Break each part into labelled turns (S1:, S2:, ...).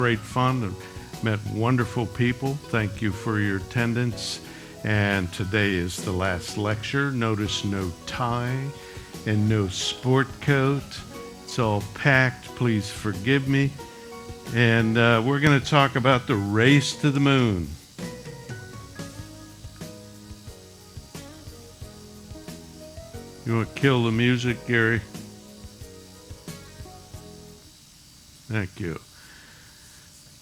S1: Great fun and met wonderful people. Thank you for your attendance. And today is the last lecture. Notice no tie and no sport coat. It's all packed. Please forgive me. And we're going to talk about the race to the moon. You want to kill the music, Gary? Thank you.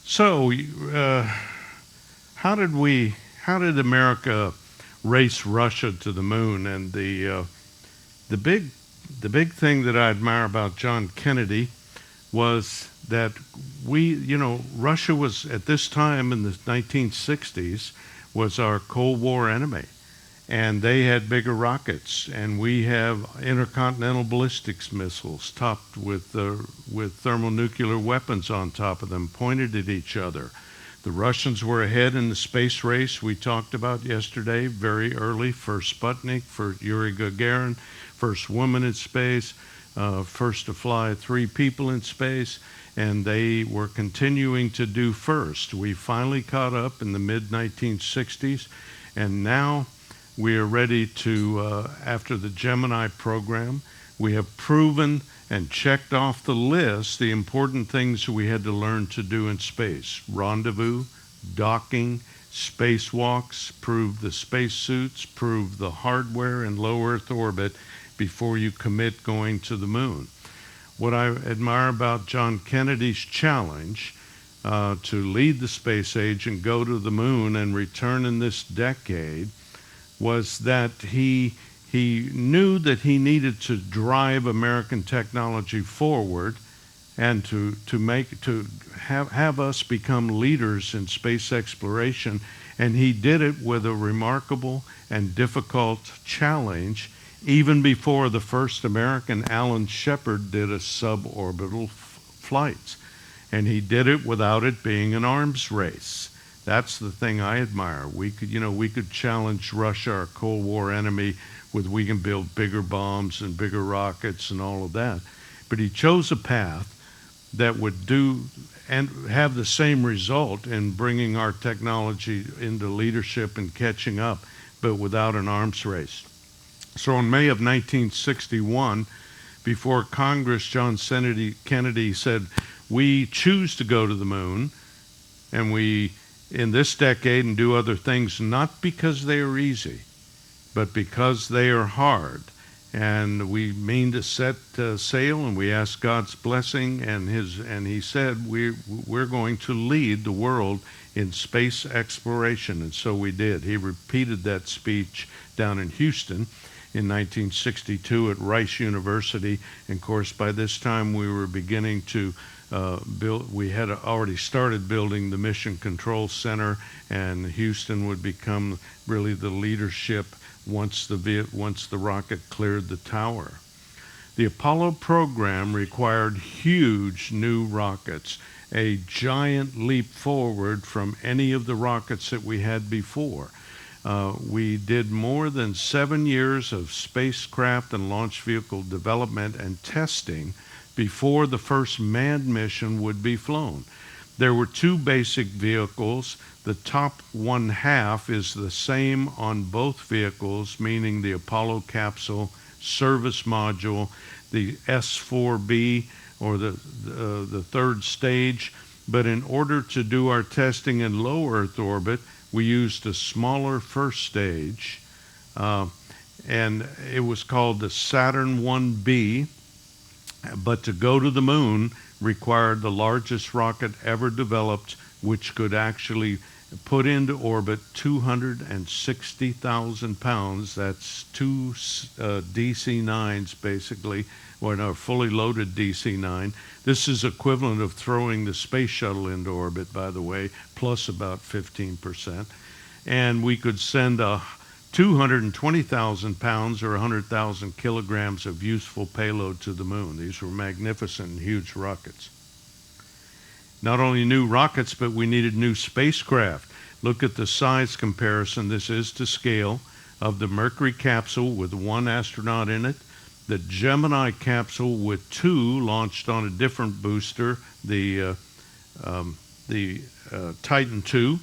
S1: So, how did America race Russia to the moon? And the big thing that I admire about John Kennedy was that Russia was at this time in the 1960s was our Cold War enemy, and they had bigger rockets, and we have intercontinental ballistics missiles topped with thermonuclear weapons on top of them, pointed at each other. The Russians were ahead in the space race we talked about yesterday, very early. First Sputnik, first Yuri Gagarin, first woman in space, first to fly 3 people in space, and they were continuing to do first. We finally caught up in the mid-1960s, and now we are ready to, after the Gemini program, we have proven and checked off the list the important things we had to learn to do in space. Rendezvous, docking, spacewalks, prove the spacesuits, prove the hardware in low Earth orbit before you commit going to the moon. What I admire about John Kennedy's challenge to lead the space age and go to the moon and return in this decade was that he knew that he needed to drive American technology forward and to have us become leaders in space exploration, and he did it with a remarkable and difficult challenge even before the first American, Alan Shepard, did a suborbital flights, and he did it without it being an arms race. That's the thing I admire. We could challenge Russia, our Cold War enemy, with we can build bigger bombs and bigger rockets and all of that. But he chose a path that would do and have the same result in bringing our technology into leadership and catching up, but without an arms race. So in May of 1961, before Congress, John Kennedy said, we choose to go to the moon, and we in this decade and do other things, not because they are easy, but because they are hard. And we mean to set sail, and we ask God's blessing, and he said we're going to lead the world in space exploration, and so we did. He repeated that speech down in Houston in 1962 at Rice University, and of course by this time we were beginning to we had already started building the Mission Control Center, and Houston would become really the leadership once the rocket cleared the tower. The Apollo program required huge new rockets, a giant leap forward from any of the rockets that we had before. We did more than 7 years of spacecraft and launch vehicle development and testing before the first manned mission would be flown. There were 2 basic vehicles. The top 1/2 is the same on both vehicles, meaning the Apollo capsule service module, the S-4B, or the third stage. But in order to do our testing in low Earth orbit, we used a smaller first stage, and it was called the Saturn 1B. But to go to the moon required the largest rocket ever developed, which could actually put into orbit 260,000 pounds. That's 2 DC-9s, basically, or no, fully loaded DC-9. This is equivalent of throwing the space shuttle into orbit, by the way, plus about 15%. And we could send 220,000 pounds or 100,000 kilograms of useful payload to the moon. These were magnificent and huge rockets. Not only new rockets, but we needed new spacecraft. Look at the size comparison, this is to scale, of the Mercury capsule with 1 astronaut in it, the Gemini capsule with 2 launched on a different booster, the the Titan II,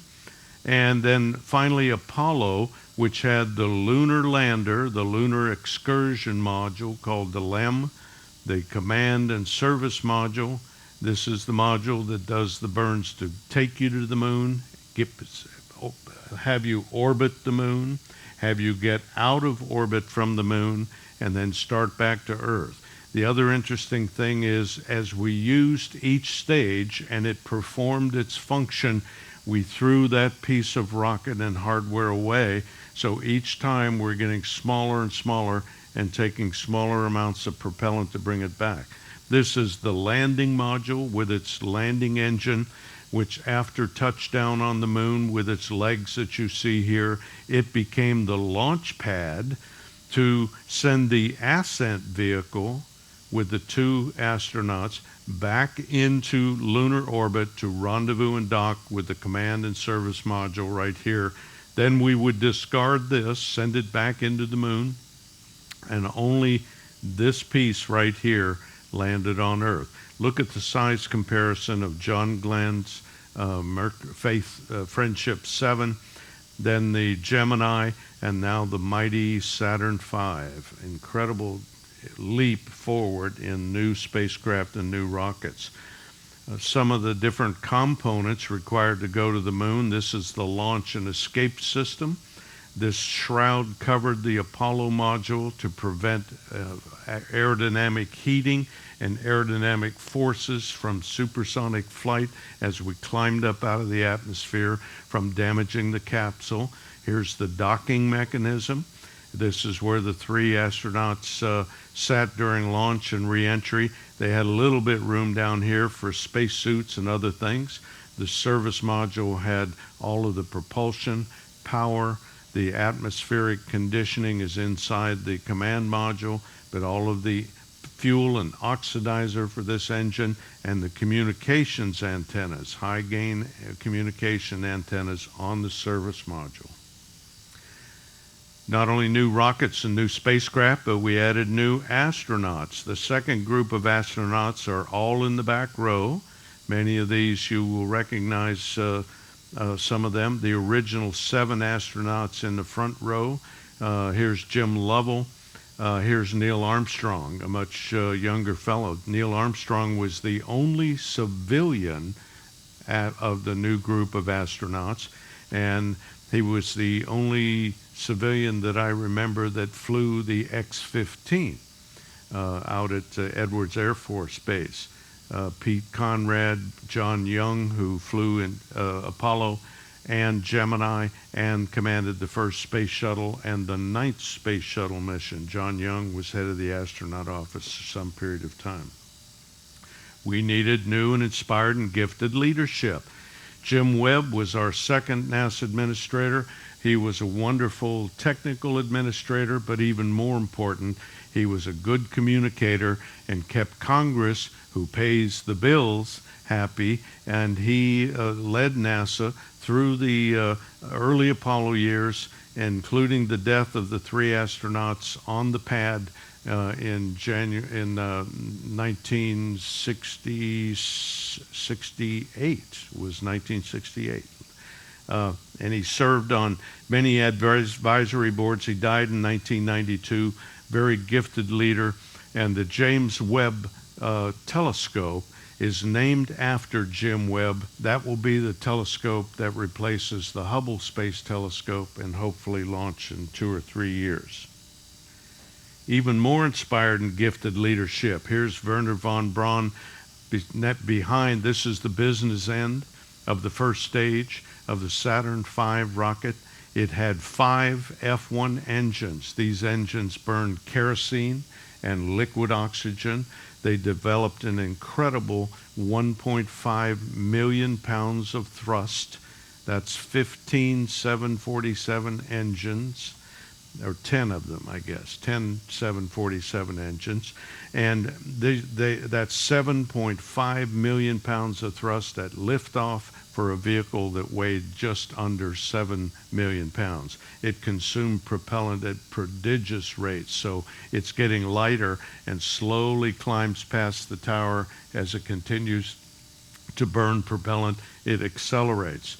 S1: and then finally Apollo, which had the lunar lander, the lunar excursion module called the LEM, the command and service module. This is the module that does the burns to take you to the moon, have you orbit the moon, have you get out of orbit from the moon, and then start back to Earth. The other interesting thing is, as we used each stage and it performed its function, we threw that piece of rocket and hardware away. So each time we're getting smaller and smaller and taking smaller amounts of propellant to bring it back. This is the landing module with its landing engine, which after touchdown on the moon with its legs that you see here, it became the launch pad to send the ascent vehicle with the 2 astronauts back into lunar orbit to rendezvous and dock with the command and service module right here. Then we would discard this, send it back into the moon, and only this piece right here landed on Earth. Look at the size comparison of John Glenn's Friendship 7, then the Gemini, and now the mighty Saturn V. Incredible leap forward in new spacecraft and new rockets. Some of the different components required to go to the moon. This is the launch and escape system. This shroud covered the Apollo module to prevent aerodynamic heating and aerodynamic forces from supersonic flight as we climbed up out of the atmosphere from damaging the capsule. Here's the docking mechanism. This is where the 3 astronauts sat during launch and re-entry. They had a little bit room down here for spacesuits and other things. The service module had all of the propulsion, power. The atmospheric conditioning is inside the command module, but all of the fuel and oxidizer for this engine and the communications antennas, high gain communication antennas on the service module. Not only new rockets and new spacecraft, but we added new astronauts. The second group of astronauts are all in the back row. Many of these you will recognize some of them. The original 7 astronauts in the front row. Here's Jim Lovell. Here's Neil Armstrong, a much younger fellow. Neil Armstrong was the only civilian of the new group of astronauts, and he was the only civilian that I remember that flew the X-15 out at Edwards Air Force Base. Pete Conrad, John Young, who flew in Apollo and Gemini and commanded the first space shuttle and the 9th space shuttle mission. John Young was head of the astronaut office for some period of time. We needed new and inspired and gifted leadership. Jim Webb was our second NASA administrator. He was a wonderful technical administrator, but even more important, he was a good communicator and kept Congress, who pays the bills, happy, and he led NASA through the early Apollo years, including the death of the 3 astronauts on the pad in 1968. And he served on many advisory boards. He died in 1992, very gifted leader. And the James Webb telescope is named after Jim Webb. That will be the telescope that replaces the Hubble Space Telescope and hopefully launch in 2 or 3 years. Even more inspired and gifted leadership. Here's Wernher von Braun behind. This is the business end of the first stage of the Saturn V rocket. It had 5 F1 engines. These engines burned kerosene and liquid oxygen. They developed an incredible 1.5 million pounds of thrust. That's 15 747 engines, or 10 of them, I guess, 10 747 engines. And that's 7.5 million pounds of thrust at liftoff for a vehicle that weighed just under 7 million pounds. It consumed propellant at prodigious rates, so it's getting lighter and slowly climbs past the tower as it continues to burn propellant, it accelerates.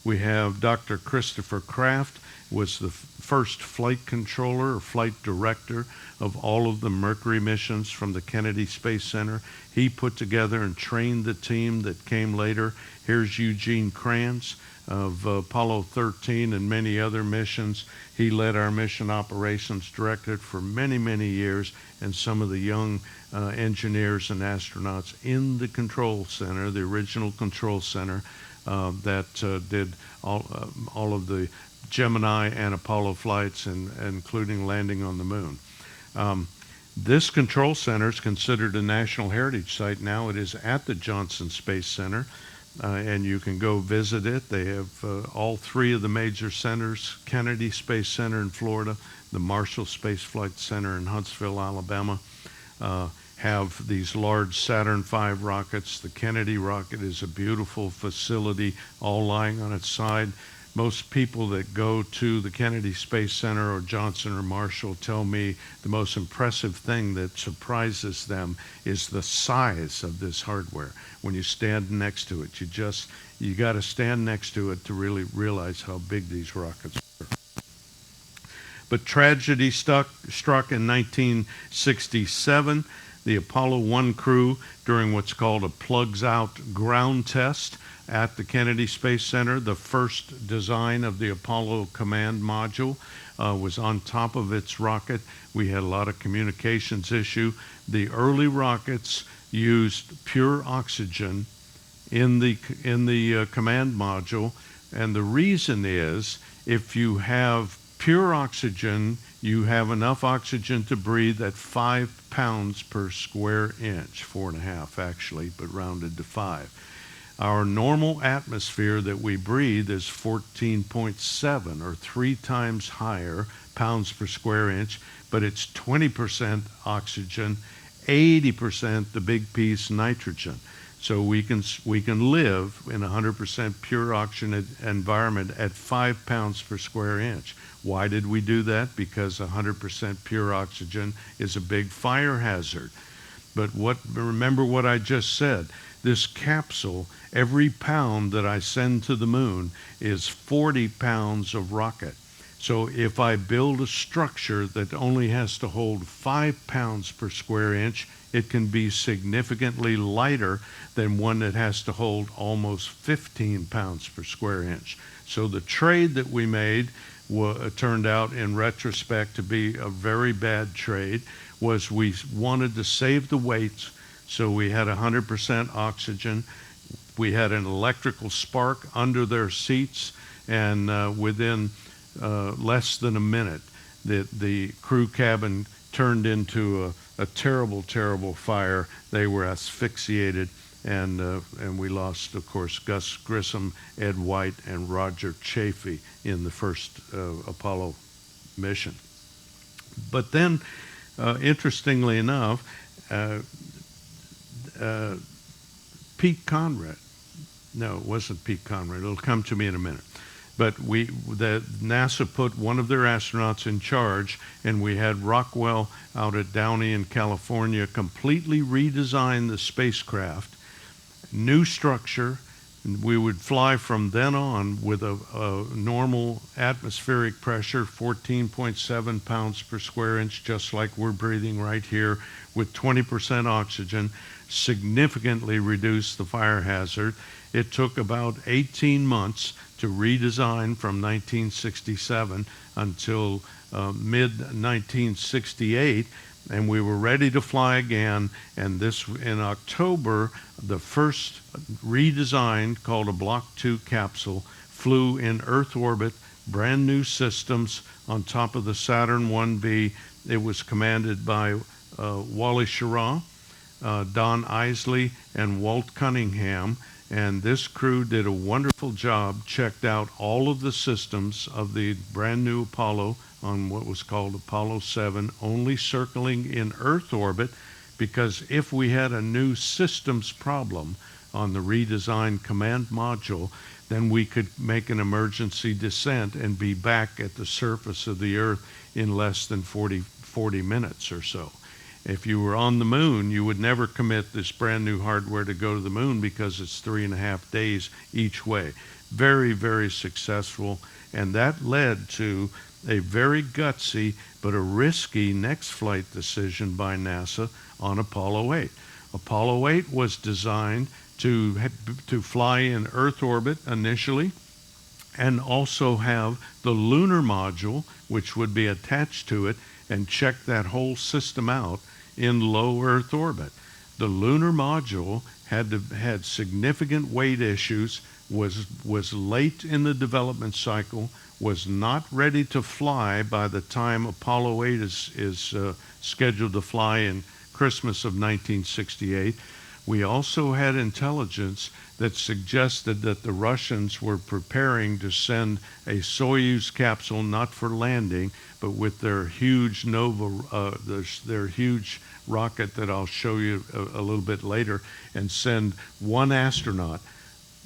S1: We have Dr. Christopher Kraft, was the first flight controller or flight director of all of the Mercury missions from the Kennedy Space Center. He put together and trained the team that came later. Here's Eugene Kranz of Apollo 13 and many other missions. He led our mission operations directorate for many, many years, and some of the young engineers and astronauts in the control center, the original control center, that did all of the Gemini and Apollo flights, and including landing on the moon. This control center is considered a National Heritage Site now. It is at the Johnson Space Center, and you can go visit it. They have all three of the major centers: Kennedy Space Center in Florida, the Marshall Space Flight Center in Huntsville, Alabama, have these large Saturn V rockets. The Kennedy rocket is a beautiful facility, all lying on its side. Most people that go to the Kennedy Space Center or Johnson or Marshall tell me the most impressive thing that surprises them is the size of this hardware. When you stand next to it, you got to stand next to it to really realize how big these rockets are. But tragedy struck in 1967. The Apollo 1 crew, during what's called a plugs-out ground test at the Kennedy Space Center, the first design of the Apollo command module was on top of its rocket. We had a lot of communications issue. The early rockets used pure oxygen in the command module, and the reason is if you have pure oxygen, you have enough oxygen to breathe at 5 pounds per square inch, 4.5 actually, but rounded to 5. Our normal atmosphere that we breathe is 14.7, or 3 times higher pounds per square inch, but it's 20% oxygen, 80% the big piece nitrogen. So we can live in a 100% pure oxygen environment at 5 pounds per square inch. Why did we do that? Because 100% pure oxygen is a big fire hazard. But remember what I just said. This capsule, every pound that I send to the moon is 40 pounds of rocket. So if I build a structure that only has to hold 5 pounds per square inch, it can be significantly lighter than one that has to hold almost 15 pounds per square inch. So the trade that we made turned out in retrospect to be a very bad trade. Was we wanted to save the weights, so we had 100% oxygen. We had an electrical spark under their seats, and within less than a minute, the crew cabin turned into a terrible, terrible fire. They were asphyxiated, and we lost, of course, Gus Grissom, Ed White, and Roger Chaffee in the first Apollo mission. But then, interestingly enough, Pete Conrad, no, it wasn't Pete Conrad, it'll come to me in a minute. But NASA put one of their astronauts in charge, and we had Rockwell out at Downey in California completely redesign the spacecraft, new structure. We would fly from then on with a normal atmospheric pressure, 14.7 pounds per square inch, just like we're breathing right here, with 20% oxygen, significantly reduce the fire hazard. It took about 18 months to redesign from 1967 until mid-1968, and we were ready to fly again. And this, in October, the first redesigned, called a Block 2 capsule, flew in Earth orbit, brand new systems on top of the Saturn 1B. It was commanded by Wally Schirra, Don Isley, and Walt Cunningham. And this crew did a wonderful job, checked out all of the systems of the brand new Apollo on what was called Apollo 7, only circling in Earth orbit, because if we had a new systems problem on the redesigned command module, then we could make an emergency descent and be back at the surface of the Earth in less than 40 minutes or so. If you were on the moon, you would never commit this brand new hardware to go to the moon because it's 3.5 days each way. Very, very successful. And that led to a very gutsy but a risky next flight decision by NASA on Apollo 8. Apollo 8 was designed to fly in Earth orbit initially, and also have the lunar module, which would be attached to it, and check that whole system out in low Earth orbit. The lunar module had significant weight issues, was late in the development cycle, was not ready to fly by the time Apollo 8 is scheduled to fly in Christmas of 1968. We also had intelligence that suggested that the Russians were preparing to send a Soyuz capsule, not for landing, but with their huge Nova, their huge rocket that I'll show you a little bit later, and send one astronaut,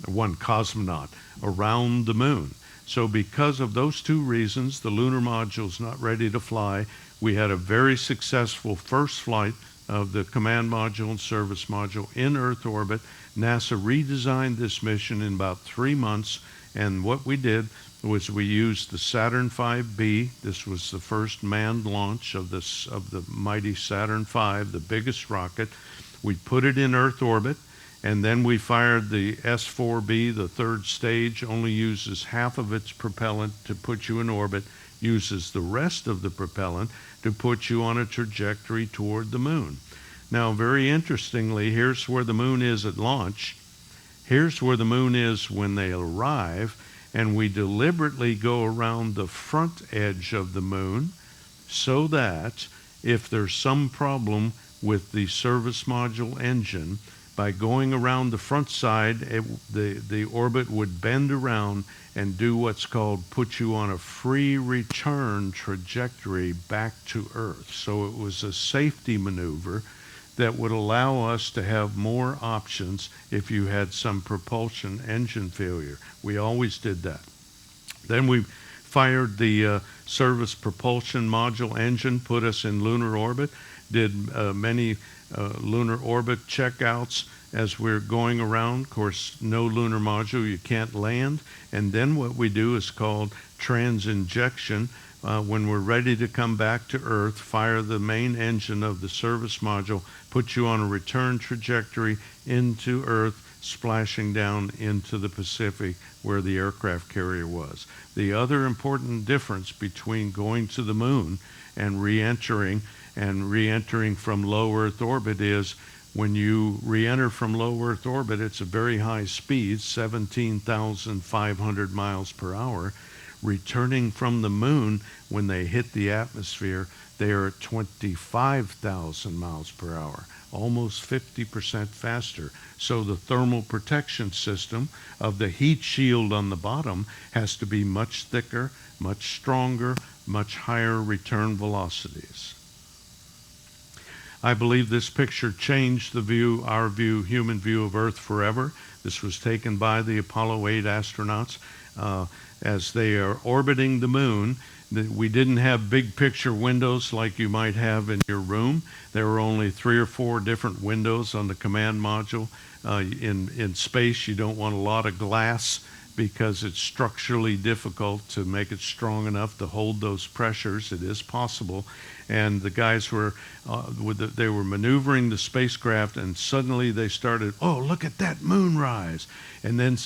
S1: one cosmonaut, around the moon. So because of those two reasons, the lunar module's not ready to fly. We had a very successful first flight of the command module and service module in Earth orbit. NASA redesigned this mission in about 3 months, and what we did was we used the Saturn V-B. This was the first manned launch of the mighty Saturn V, the biggest rocket. We put it in Earth orbit, and then we fired the S-4B, the third stage, only uses half of its propellant to put you in orbit, uses the rest of the propellant to put you on a trajectory toward the moon. Now, very interestingly, here's where the moon is at launch. Here's where the moon is when they arrive, and we deliberately go around the front edge of the moon so that if there's some problem with the service module engine, by going around the front side, the orbit would bend around and do what's called put you on a free return trajectory back to Earth. So it was a safety maneuver that would allow us to have more options if you had some propulsion engine failure. We always did that. Then we fired the service propulsion module engine, put us in lunar orbit, did many lunar orbit checkouts as we're going around. Of course, no lunar module, you can't land. And then what we do is called transinjection. When we're ready to come back to Earth, fire the main engine of the service module, put you on a return trajectory into Earth, splashing down into the Pacific where the aircraft carrier was. The other important difference between going to the moon and re-entering from low Earth orbit is when you re-enter from low Earth orbit, it's a very high speed, 17,500 miles per hour. Returning from the moon, when they hit the atmosphere, they are at 25,000 miles per hour, almost 50% faster. So the thermal protection system of the heat shield on the bottom has to be much thicker, much stronger, much higher return velocities. I believe this picture changed the view, our view, human view of Earth forever. This was taken by the Apollo 8 astronauts as they are orbiting the moon. We didn't have big picture windows like you might have in your room. There were only 3 or 4 different windows on the command module. In space, you don't want a lot of glass because it's structurally difficult to make it strong enough to hold those pressures. It is possible. And the guys were, they were maneuvering the spacecraft, and suddenly they started, oh, look at that moonrise. And then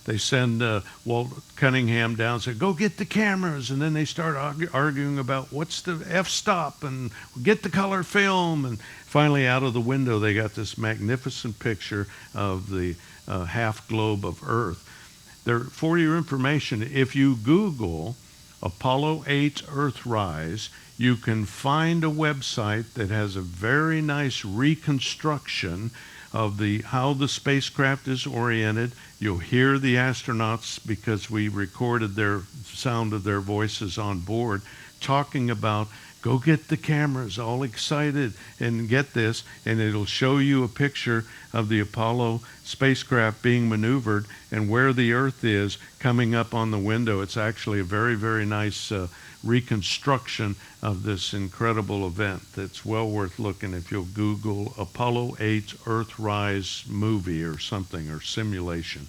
S1: they send Walt Cunningham down and say, go get the cameras. And then they start arguing about what's the f-stop and get the color film. And finally, out of the window, they got this magnificent picture of the half globe of Earth. For your information, if you Google Apollo 8 Earthrise, you can find a website that has a very nice reconstruction of how the spacecraft is oriented. You'll hear the astronauts, because we recorded their sound of their voices on board, talking about Go get the cameras, all excited, and get this, and it'll show you a picture of the Apollo spacecraft being maneuvered and where the Earth is coming up on the window. It's actually a very, very nice reconstruction of this incredible event that's well worth looking if you'll Google Apollo 8 Earthrise movie or something, or simulation.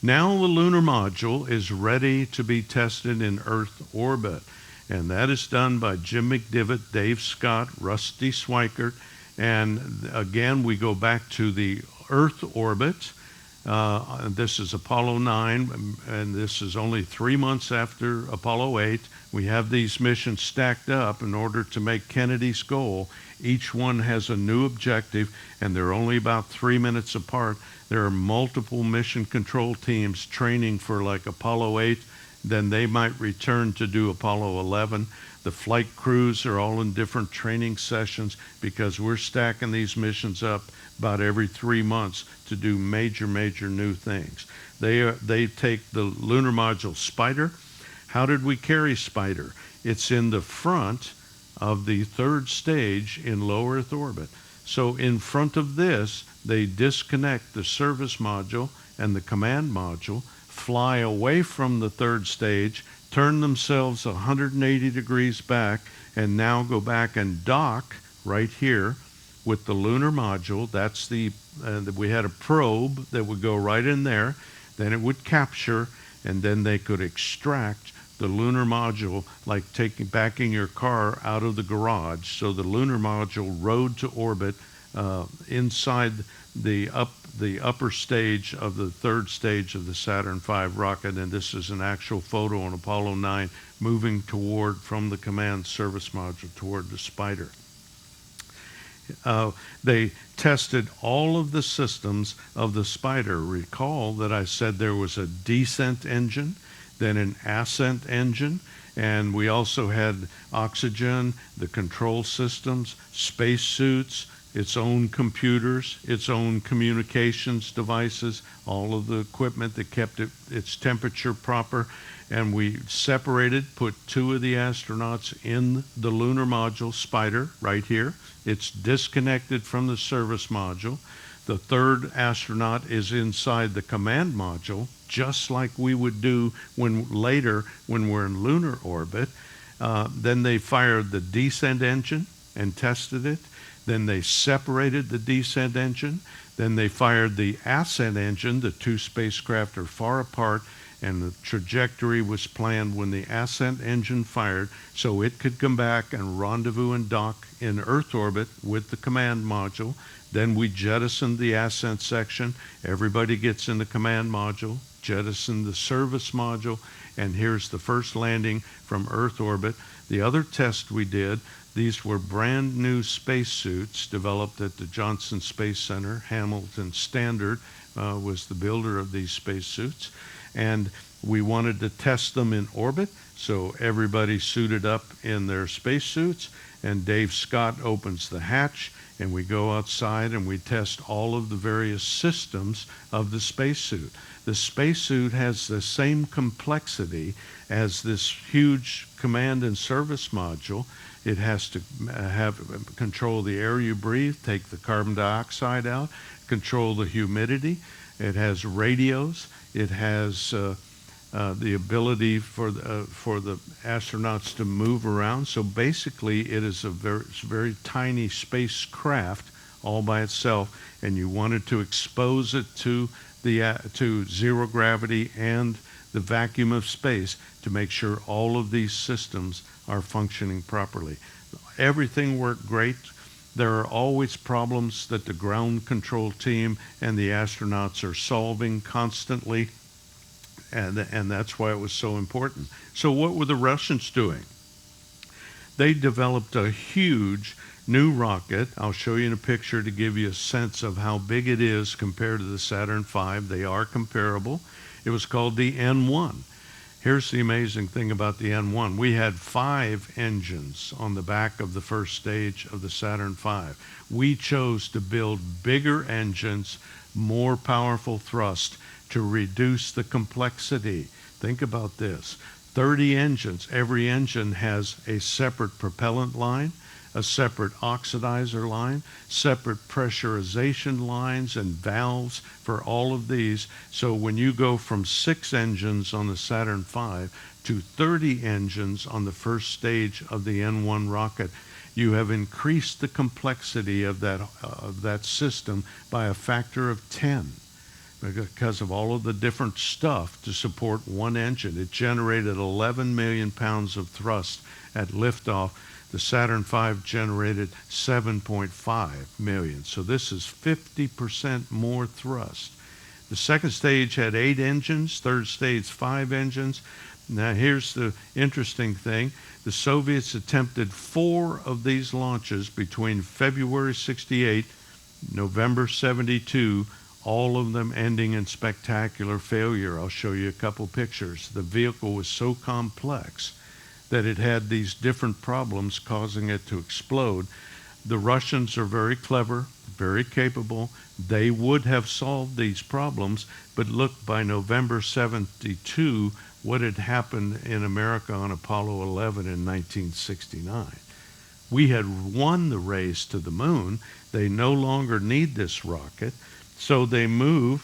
S1: Now the lunar module is ready to be tested in Earth orbit, and that is done by Jim McDivitt, Dave Scott, Rusty Swikert, and again we go back to the Earth orbit. This is Apollo 9, and this is only 3 months after Apollo 8. We have these missions stacked up in order to make Kennedy's goal. Each one has a new objective, and they're only about 3 minutes apart. There are multiple mission control teams training for like Apollo 8. Then they might return to do Apollo 11. The flight crews are all in different training sessions because we're stacking these missions up about every 3 months to do major new things. They take the lunar module Spider. How did we carry Spider? It's in the front of the third stage in low Earth orbit. So in front of this, they disconnect the service module and the command module, fly away from the third stage, turn themselves 180 degrees back, and now go back and dock right here with the lunar module. That's we had a probe that would go right in there, then it would capture, and then they could extract the lunar module, like backing your car out of the garage. So the lunar module rode to orbit inside the upper stage of the third stage of the Saturn V rocket, and this is an actual photo on Apollo 9 moving from the command service module toward the Spider. They tested all of the systems of the Spider. Recall that I said there was a descent engine, then an ascent engine, and we also had oxygen, the control systems, space suits, its own computers, its own communications devices, all of the equipment that kept its temperature proper. And we separated, put 2 of the astronauts in the lunar module Spider right here. It's disconnected from the service module. The third astronaut is inside the command module, just like we would do later when we're in lunar orbit. Then they fired the descent engine and tested it. Then they separated the descent engine. Then they fired the ascent engine. The 2 spacecraft are far apart, and the trajectory was planned when the ascent engine fired so it could come back and rendezvous and dock in Earth orbit with the command module. Then we jettisoned the ascent section. Everybody gets in the command module, jettison the service module, and here's the first landing from Earth orbit. The other test we did, these were brand new spacesuits developed at the Johnson Space Center. Hamilton Standard was the builder of these spacesuits. And we wanted to test them in orbit, so everybody suited up in their spacesuits, and Dave Scott opens the hatch, and we go outside and we test all of the various systems of the spacesuit. The spacesuit has the same complexity as this huge command and service module. It has to control the air you breathe, take the carbon dioxide out, control the humidity. It has radios. It has the ability for the astronauts to move around. So basically, it is a very tiny spacecraft all by itself, and you wanted to expose it to zero gravity and the vacuum of space to make sure all of these systems are functioning properly. Everything worked great. There are always problems that the ground control team and the astronauts are solving constantly, and that's why it was so important. So what were the Russians doing? They developed a huge new rocket. I'll show you in a picture to give you a sense of how big it is compared to the Saturn V. They are comparable. It was called the N1. Here's the amazing thing about the N1. We had 5 engines on the back of the first stage of the Saturn V. We chose to build bigger engines, more powerful thrust to reduce the complexity. Think about this. 30 engines. Every engine has a separate propellant line, a separate oxidizer line, separate pressurization lines and valves for all of these. So when you go from 6 engines on the Saturn V to 30 engines on the first stage of the N1 rocket, you have increased the complexity of that system by a factor of 10 because of all of the different stuff to support one engine. It generated 11 million pounds of thrust at liftoff. The Saturn V generated 7.5 million. So this is 50% more thrust. The second stage had 8 engines, third stage 5 engines. Now here's the interesting thing. The Soviets attempted 4 of these launches between February 68, November 72, all of them ending in spectacular failure. I'll show you a couple pictures. The vehicle was so complex that it had these different problems causing it to explode. The Russians are very clever, very capable. They would have solved these problems, but look, by November 72, what had happened in America on Apollo 11 in 1969. We had won the race to the moon. They no longer need this rocket, so they move.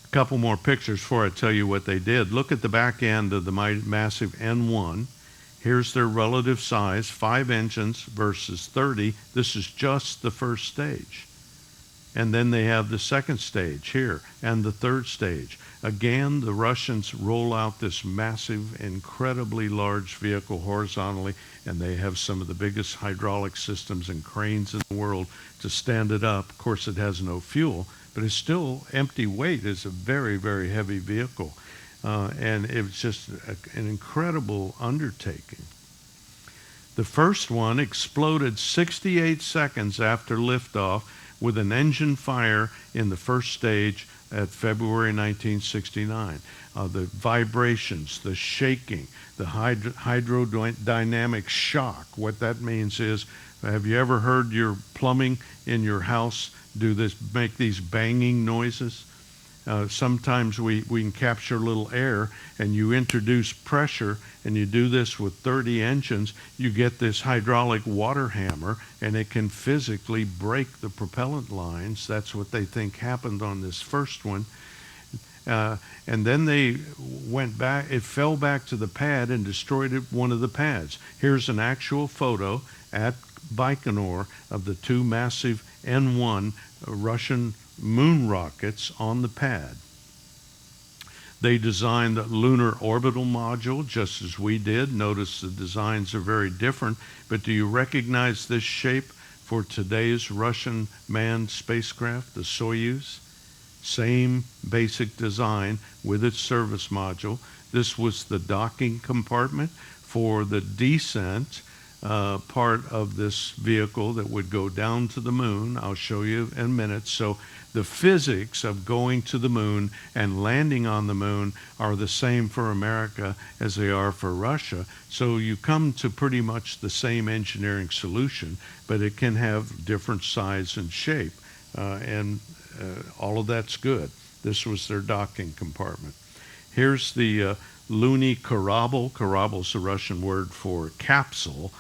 S1: A couple more pictures before I tell you what they did. Look at the back end of the massive N1. Here's their relative size, 5 engines versus 30. This is just the first stage. And then they have the second stage here and the third stage. Again, the Russians roll out this massive, incredibly large vehicle horizontally, and they have some of the biggest hydraulic systems and cranes in the world to stand it up. Of course, it has no fuel, but it's still empty weight. It's a very, very heavy vehicle. And it was just an incredible undertaking. The first one exploded 68 seconds after liftoff with an engine fire in the first stage at February 1969. The vibrations, the shaking, the hydrodynamic shock. What that means is, have you ever heard your plumbing in your house make these banging noises? Sometimes we can capture a little air and you introduce pressure, and you do this with 30 engines, you get this hydraulic water hammer, and it can physically break the propellant lines. That's what they think happened on this first one. And then they went back, it fell back to the pad and destroyed one of the pads. Here's an actual photo at Baikonur of the 2 massive N1 Russian moon rockets on the pad. They designed the lunar orbital module just as we did. Notice the designs are very different, but do you recognize this shape for today's Russian manned spacecraft, the Soyuz? Same basic design with its service module. This was the docking compartment for the descent part of this vehicle that would go down to the moon. I'll show you in a minute. So the physics of going to the moon and landing on the moon are the same for America as they are for Russia. So you come to pretty much the same engineering solution, but it can have different size and shape. And all of that's good. This was their docking compartment. Here's the Luny Kораblь. Kораblь is the Russian word for capsule.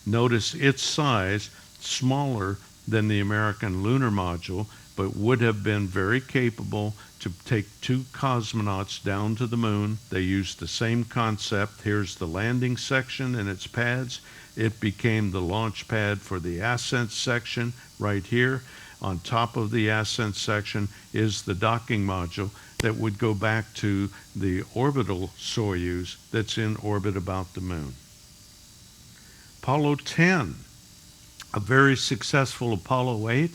S1: Notice its size, smaller than the American lunar module, but would have been very capable to take 2 cosmonauts down to the moon. They used the same concept. Here's the landing section and its pads. It became the launch pad for the ascent section right here. On top of the ascent section is the docking module that would go back to the orbital Soyuz that's in orbit about the moon. Apollo 10, a very successful Apollo 8.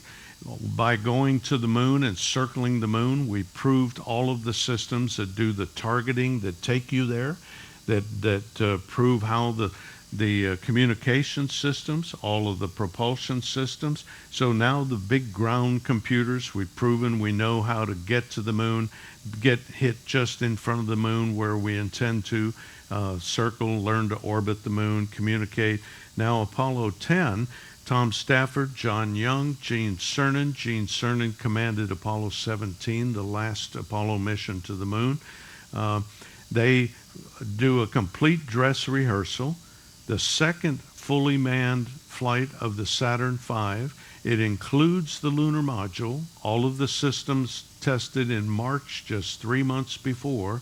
S1: By going to the moon and circling the moon, we proved all of the systems that do the targeting that take you there, that prove how the communication systems, all of the propulsion systems. So now the big ground computers, we've proven we know how to get to the moon, get hit just in front of the moon where we intend to, circle, learn to orbit the moon, communicate. Now Apollo 10, Tom Stafford, John Young, Gene Cernan. Gene Cernan commanded Apollo 17, the last Apollo mission to the moon. They do a complete dress rehearsal. The second fully manned flight of the Saturn V. It includes the lunar module, all of the systems tested in March, just 3 months before,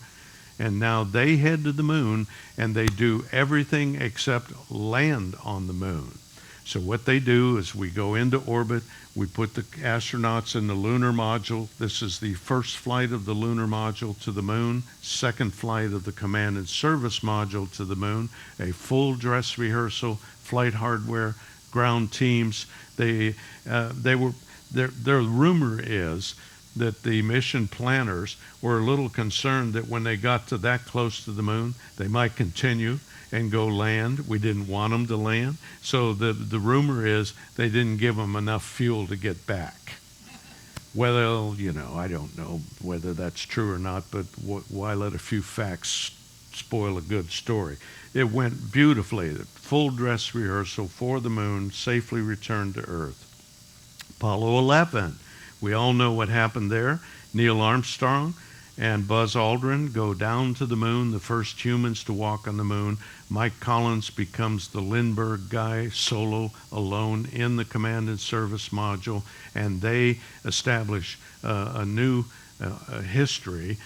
S1: and now they head to the moon and they do everything except land on the moon. So what they do is we go into orbit, we put the astronauts in the lunar module. This is the first flight of the lunar module to the moon, second flight of the command and service module to the moon, a full dress rehearsal, flight hardware, ground teams. Their rumor is that the mission planners were a little concerned that when they got to that close to the moon, they might continue and go land. We didn't want them to land. So the rumor is they didn't give them enough fuel to get back. Well, I don't know whether that's true or not, but why let a few facts spoil a good story? It went beautifully. Full dress rehearsal for the moon, safely returned to Earth. Apollo 11. We all know what happened there. Neil Armstrong and Buzz Aldrin go down to the moon, the first humans to walk on the moon. Mike Collins becomes the Lindbergh guy, solo, alone in the command and service module, and they establish a new history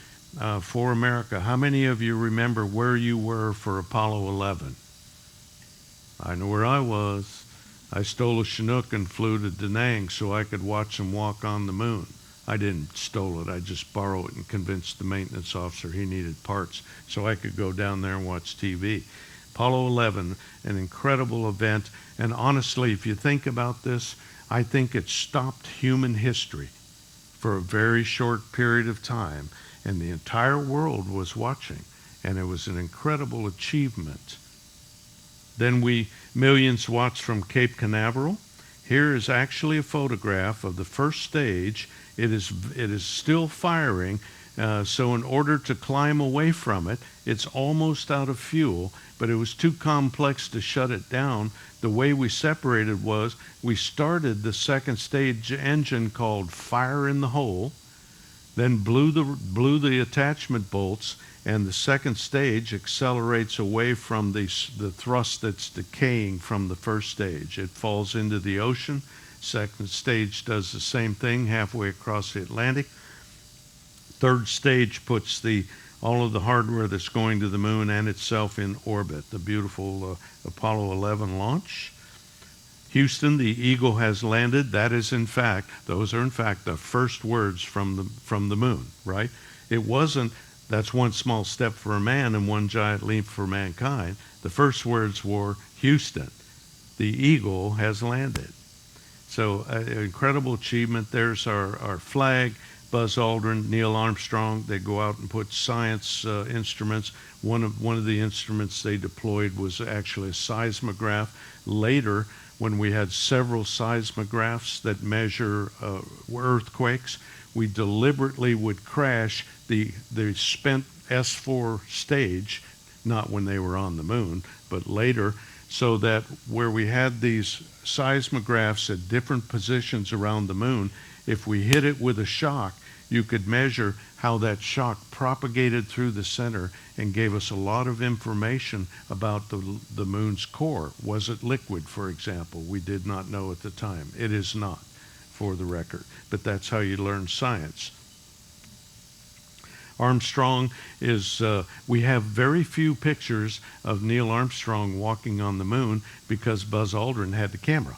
S1: for America. How many of you remember where you were for Apollo 11? I know where I was. I stole a Chinook and flew to Da Nang so I could watch them walk on the moon. I didn't stole it. I just borrowed it and convinced the maintenance officer he needed parts so I could go down there and watch TV. Apollo 11, an incredible event. And honestly, if you think about this, I think it stopped human history for a very short period of time. And the entire world was watching. And it was an incredible achievement. Then millions watched from Cape Canaveral. Here is actually a photograph of the first stage. It is still firing, so in order to climb away from it, it's almost out of fuel, but it was too complex to shut it down. The way we separated was we started the second stage engine called Fire in the Hole, then blew the attachment bolts, and the second stage accelerates away from the thrust that's decaying from the first stage. It falls into the ocean. Second stage does the same thing halfway across the Atlantic. Third stage puts all of the hardware that's going to the moon and itself in orbit. The beautiful Apollo 11 launch. Houston, the Eagle has landed. Those are in fact the first words from the moon, right? It wasn't, that's one small step for a man and one giant leap for mankind. The first words were, Houston, the Eagle has landed. So incredible achievement. There's our flag. Buzz Aldrin, Neil Armstrong, they go out and put science instruments. One of the instruments they deployed was actually a seismograph. Later, when we had several seismographs that measure earthquakes, we deliberately would crash the spent S4 stage, not when they were on the moon, but later, so that where we had these seismographs at different positions around the moon, if we hit it with a shock, you could measure how that shock propagated through the center and gave us a lot of information about the moon's core. Was it liquid, for example? We did not know at the time. It is not, for the record, but that's how you learn science. Armstrong we have very few pictures of Neil Armstrong walking on the moon because Buzz Aldrin had the camera.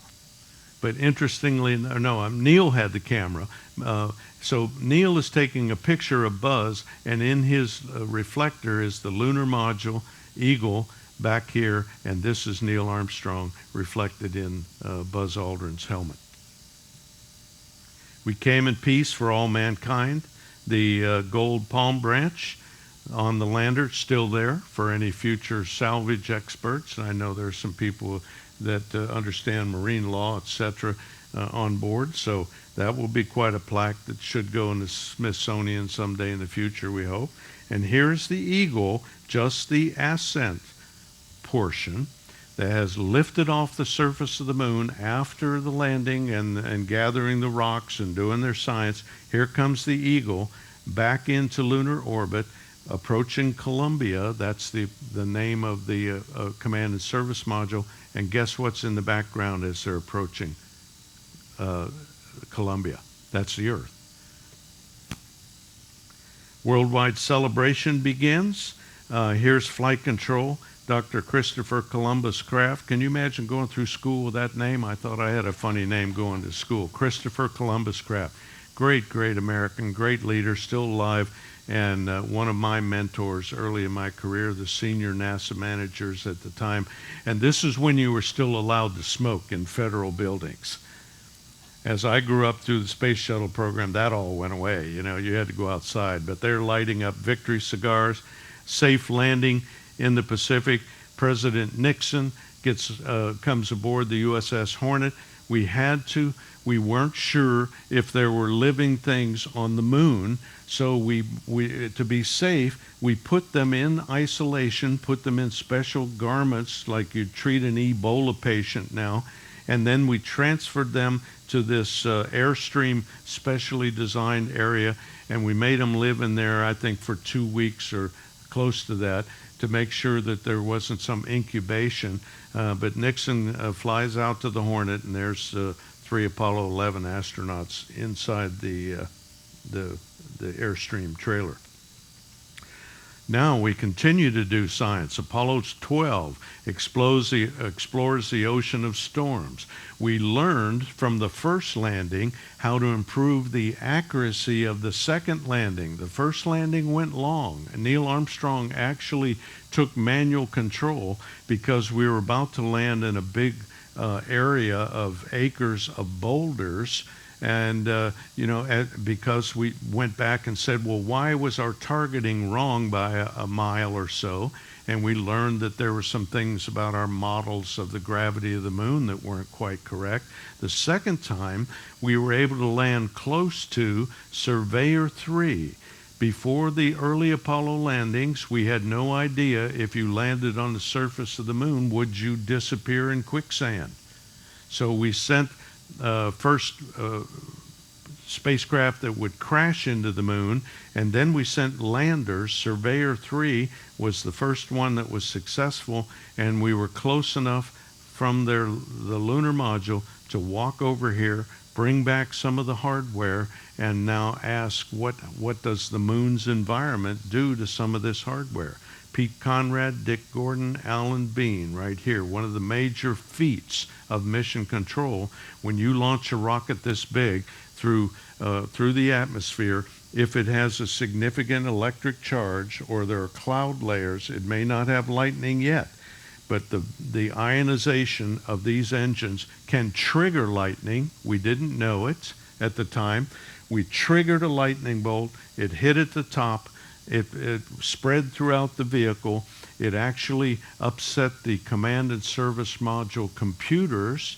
S1: But interestingly, Neil had the camera. So Neil is taking a picture of Buzz, and in his reflector is the lunar module, Eagle, back here, and this is Neil Armstrong reflected in Buzz Aldrin's helmet. We came in peace for all mankind. The gold palm branch on the lander still there for any future salvage experts. I know there are some people that understand marine law, etc., on board. So that will be quite a plaque that should go in the Smithsonian someday in the future, we hope. And here's the Eagle, just the ascent portion that has lifted off the surface of the moon after the landing and gathering the rocks and doing their science. Here comes the Eagle back into lunar orbit. approaching Columbia. That's the name of the command and service module. And guess what's in the background as they're approaching Columbia? That's the Earth. Worldwide celebration begins. Here's flight control. Dr. Christopher Columbus Craft. Can you imagine going through school with that name? I thought I had a funny name going to school. Christopher Columbus Craft. Great, great American, great leader, still alive, and one of my mentors early in my career, the senior NASA managers at the time. And this is when you were still allowed to smoke in federal buildings. As I grew up through the space shuttle program, that all went away. You know, you had to go outside. But they're lighting up victory cigars. Safe landing in the Pacific. President Nixon comes aboard the USS Hornet. We weren't sure if there were living things on the moon, so we to be safe, we put them in isolation, put them in special garments like you'd treat an Ebola patient now, and then we transferred them to this Airstream specially designed area, and we made them live in there, I think, for 2 weeks or close to that, to make sure that there wasn't some incubation. But Nixon flies out to the Hornet, and there's 3 Apollo 11 astronauts inside the Airstream trailer. Now we continue to do science. Apollo 12 explores the ocean of storms. We learned from the first landing how to improve the accuracy of the second landing. The first landing went long. Neil Armstrong actually took manual control because we were about to land in a big area of acres of boulders. And, because we went back and said, well, why was our targeting wrong by a mile or so? And we learned that there were some things about our models of the gravity of the moon that weren't quite correct. The second time, we were able to land close to Surveyor 3. Before the early Apollo landings, we had no idea if you landed on the surface of the moon, would you disappear in quicksand? So we sent first spacecraft that would crash into the moon, and then we sent landers. Surveyor 3 was the first one that was successful, and we were close enough from the lunar module to walk over here, bring back some of the hardware, and now ask what does the moon's environment do to some of this hardware. Pete Conrad, Dick Gordon, Alan Bean, right here. One of the major feats of mission control, when you launch a rocket this big through the atmosphere, if it has a significant electric charge or there are cloud layers, it may not have lightning yet, but the ionization of these engines can trigger lightning. We didn't know it at the time. We triggered a lightning bolt. It hit at the top. It spread throughout the vehicle. It actually upset the command and service module computers.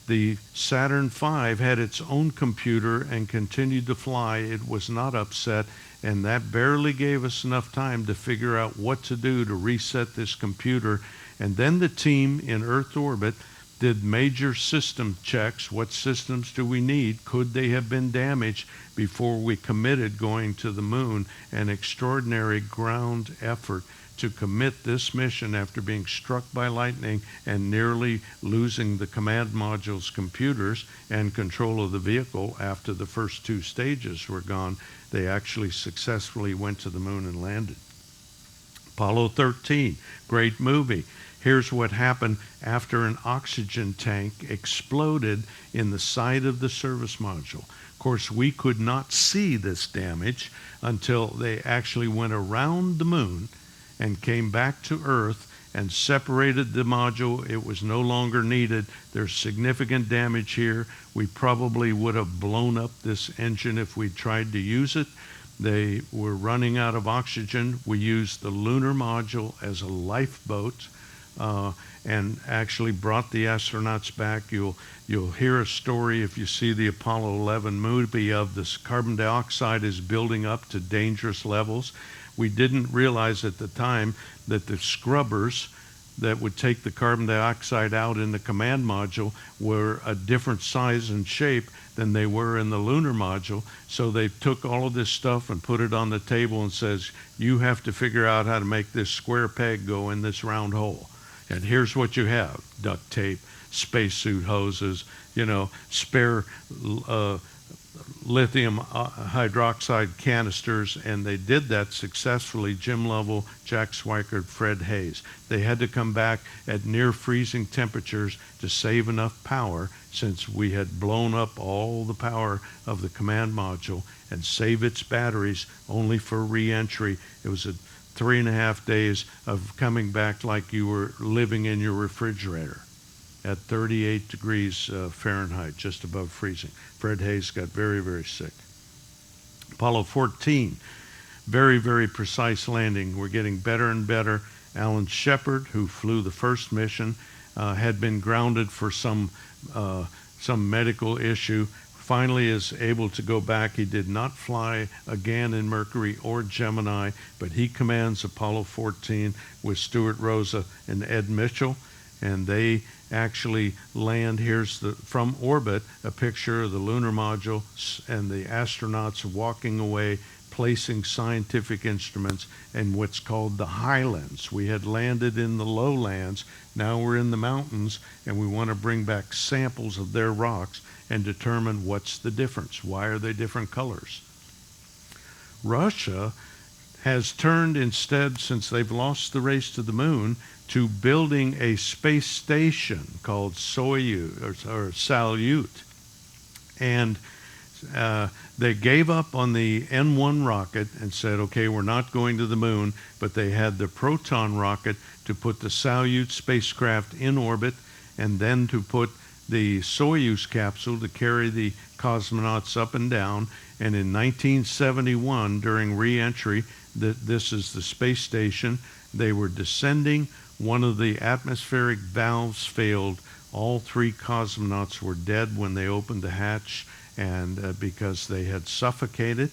S1: The Saturn V had its own computer and continued to fly. It was not upset, and that barely gave us enough time to figure out what to do to reset this computer. And then the team in Earth orbit did major system checks. What systems do we need? Could they have been damaged before we committed going to the moon? An extraordinary ground effort to commit this mission after being struck by lightning and nearly losing the command module's computers and control of the vehicle after the first 2 stages were gone. They actually successfully went to the moon and landed. Apollo 13, great movie. Here's what happened after an oxygen tank exploded in the side of the service module. Of course, we could not see this damage until they actually went around the moon and came back to Earth and separated the module. It was no longer needed. There's significant damage here. We probably would have blown up this engine if we tried to use it. They were running out of oxygen. We used the lunar module as a lifeboat. And actually brought the astronauts back. You'll hear a story if you see the Apollo 11 movie of this carbon dioxide is building up to dangerous levels. We didn't realize at the time that the scrubbers that would take the carbon dioxide out in the command module were a different size and shape than they were in the lunar module. So they took all of this stuff and put it on the table and says, you have to figure out how to make this square peg go in this round hole. And here's what you have: duct tape, spacesuit hoses, spare lithium hydroxide canisters, and they did that successfully. Jim Lovell, Jack Swikert, Fred Hayes. They had to come back at near freezing temperatures to save enough power, since we had blown up all the power of the command module, and save its batteries only for re-entry. It was 3.5 days of coming back like you were living in your refrigerator at 38 degrees Fahrenheit, just above freezing. Fred Hayes got very, very sick. Apollo 14, very, very precise landing. We're getting better and better. Alan Shepard, who flew the first mission, had been grounded for some medical issue. Finally is able to go back. He did not fly again in Mercury or Gemini, but he commands Apollo 14 with Stuart Rosa and Ed Mitchell, and they actually land. Here's from orbit a picture of the lunar module and the astronauts walking away, placing scientific instruments in what's called the highlands. We had landed in the lowlands. Now we're in the mountains, and we want to bring back samples of their rocks and determine what's the difference. Why are they different colors? Russia has turned instead, since they've lost the race to the moon, to building a space station called Soyuz or Salyut. And they gave up on the N1 rocket and said, okay, we're not going to the moon, but they had the Proton rocket to put the Salyut spacecraft in orbit, and then to put the Soyuz capsule to carry the cosmonauts up and down. And in 1971, during re-entry, this is the space station, they were descending. One of the atmospheric valves failed. All 3 cosmonauts were dead when they opened the hatch, and because they had suffocated,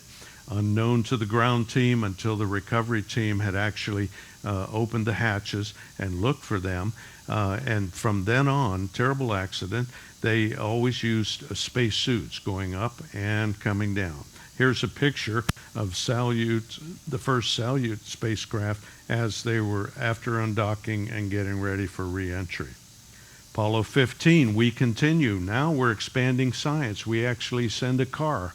S1: unknown to the ground team until the recovery team had actually opened the hatches and looked for them. And from then on, terrible accident, they always used space suits going up and coming down. Here's a picture of Salyut, the first Salyut spacecraft, as they were after undocking and getting ready for re-entry. Apollo 15, we continue. Now we're expanding science. We actually send a car,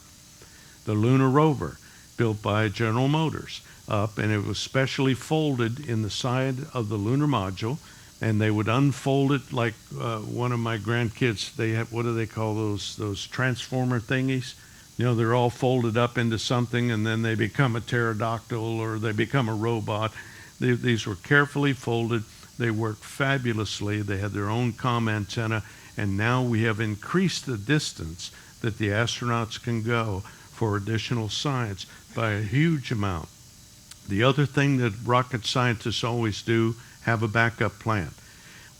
S1: the lunar rover, built by General Motors, up, and it was specially folded in the side of the lunar module, and they would unfold it like one of my grandkids, they have, what do they call those transformer thingies? They're all folded up into something, and then they become a pterodactyl or they become a robot. These were carefully folded. They worked fabulously. They had their own comm antenna, and now we have increased the distance that the astronauts can go for additional science by a huge amount. The other thing that rocket scientists always do, have a backup plan.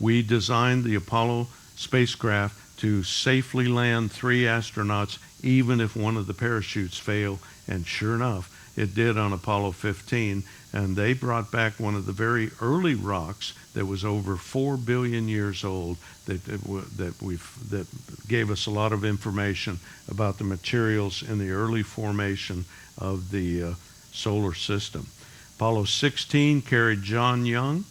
S1: We designed the Apollo spacecraft to safely land 3 astronauts, even if one of the parachutes failed, and sure enough, it did on Apollo 15, and they brought back one of the very early rocks that was over 4 billion years old that gave us a lot of information about the materials in the early formation of the solar system. Apollo 16 carried John Young,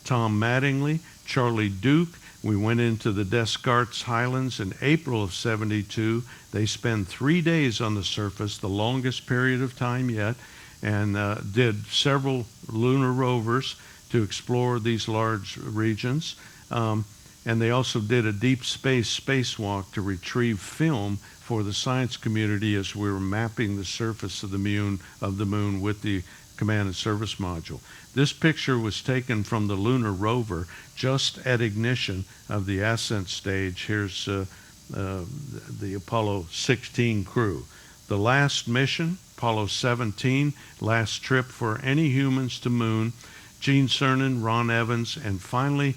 S1: Tom Mattingly, Charlie Duke. We went into the Descartes Highlands in April of '72. They spent 3 days on the surface, the longest period of time yet, and did several lunar rovers to explore these large regions. And they also did a deep space spacewalk to retrieve film for the science community as we were mapping the surface of the moon with the command and service module. This picture was taken from the lunar rover just at ignition of the ascent stage. Here's the Apollo 16 crew. The last mission, Apollo 17, last trip for any humans to moon. Gene Cernan, Ron Evans, and finally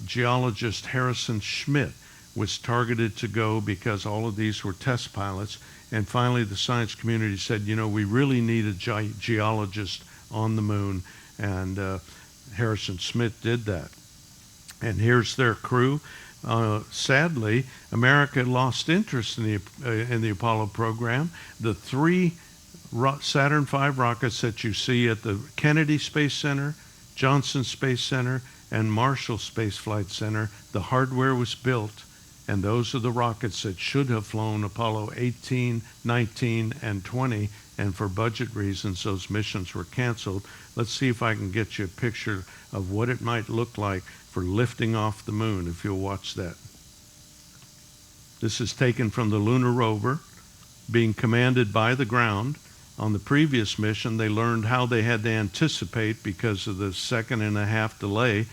S1: geologist Harrison Schmitt was targeted to go because all of these were test pilots. And finally, the science community said, we really need a geologist on the moon, and Harrison Schmitt did that. And here's their crew. Sadly, America lost interest in the Apollo program. The three Saturn V rockets that you see at the Kennedy Space Center, Johnson Space Center, and Marshall Space Flight Center, the hardware was built, and those are the rockets that should have flown Apollo 18, 19, and 20, and for budget reasons, those missions were canceled. Let's see if I can get you a picture of what it might look like for lifting off the moon, if you'll watch that. This is taken from the lunar rover, being commanded by the ground. On the previous mission, they learned how they had to anticipate because of the 1.5-second delay.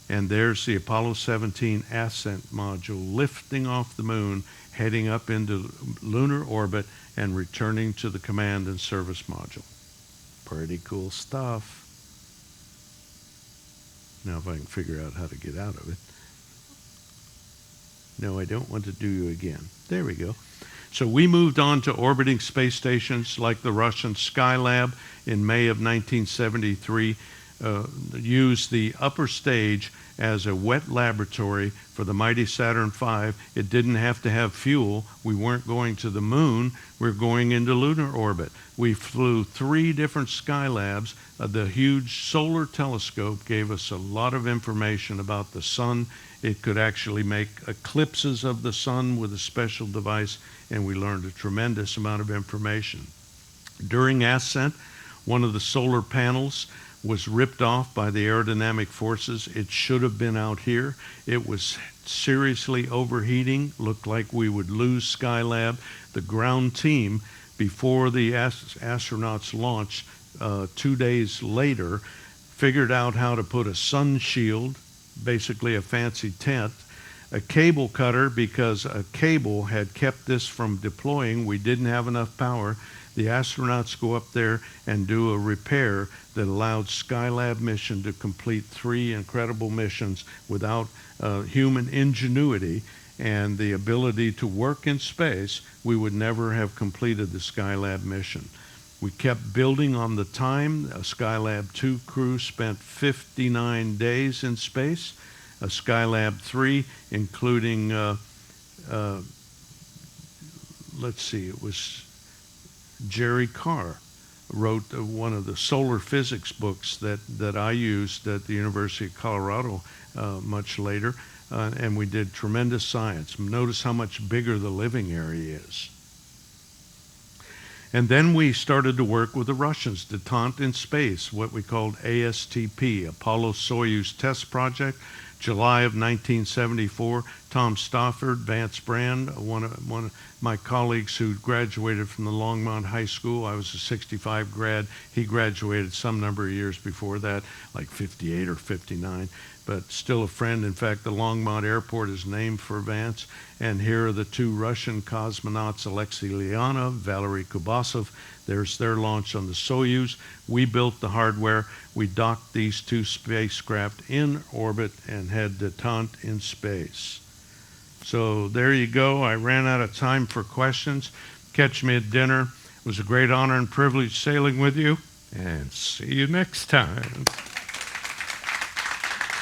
S1: And there's the Apollo 17 ascent module lifting off the moon, heading up into lunar orbit and returning to the command and service module. Pretty cool stuff. Now if I can figure out how to get out of it. No, I don't want to do you again. There we go. So we moved on to orbiting space stations like the Russian Skylab in May of 1973, used the upper stage as a wet laboratory for the mighty Saturn V. It didn't have to have fuel. We weren't going to the moon. We're going into lunar orbit. We flew 3 different Skylabs. The huge solar telescope gave us a lot of information about the sun. It could actually make eclipses of the sun with a special device, and we learned a tremendous amount of information. During ascent, one of the solar panels was ripped off by the aerodynamic forces. It should have been out here. It was seriously overheating, looked like we would lose Skylab. The ground team, before the astronauts launched 2 days later, figured out how to put a sun shield, basically a fancy tent, a cable cutter, because a cable had kept this from deploying. We didn't have enough power. The astronauts go up there and do a repair that allowed Skylab mission to complete 3 incredible missions without human ingenuity and the ability to work in space. We would never have completed the Skylab mission. We kept building on the time. A Skylab 2 crew spent 59 days in space. A Skylab 3, including, let's see, it was Jerry Carr wrote one of the solar physics books that I used at the University of Colorado much later, and we did tremendous science. Notice how much bigger the living area is. And then we started to work with the Russians, Detente in Space, what we called ASTP, Apollo-Soyuz Test Project. July of 1974, Tom Stofford, Vance Brand, one of my colleagues who graduated from the Longmont High School. I was a 65 grad. He graduated some number of years before that, like 58 or 59, but still a friend. In fact, the Longmont Airport is named for Vance. And here are the 2 Russian cosmonauts, Alexei Leonov, Valery Kubasov. There's their launch on the Soyuz. We built the hardware. We docked these 2 spacecraft in orbit and had Detente in Space. So there you go. I ran out of time for questions. Catch me at dinner. It was a great honor and privilege sailing with you, and see you next time.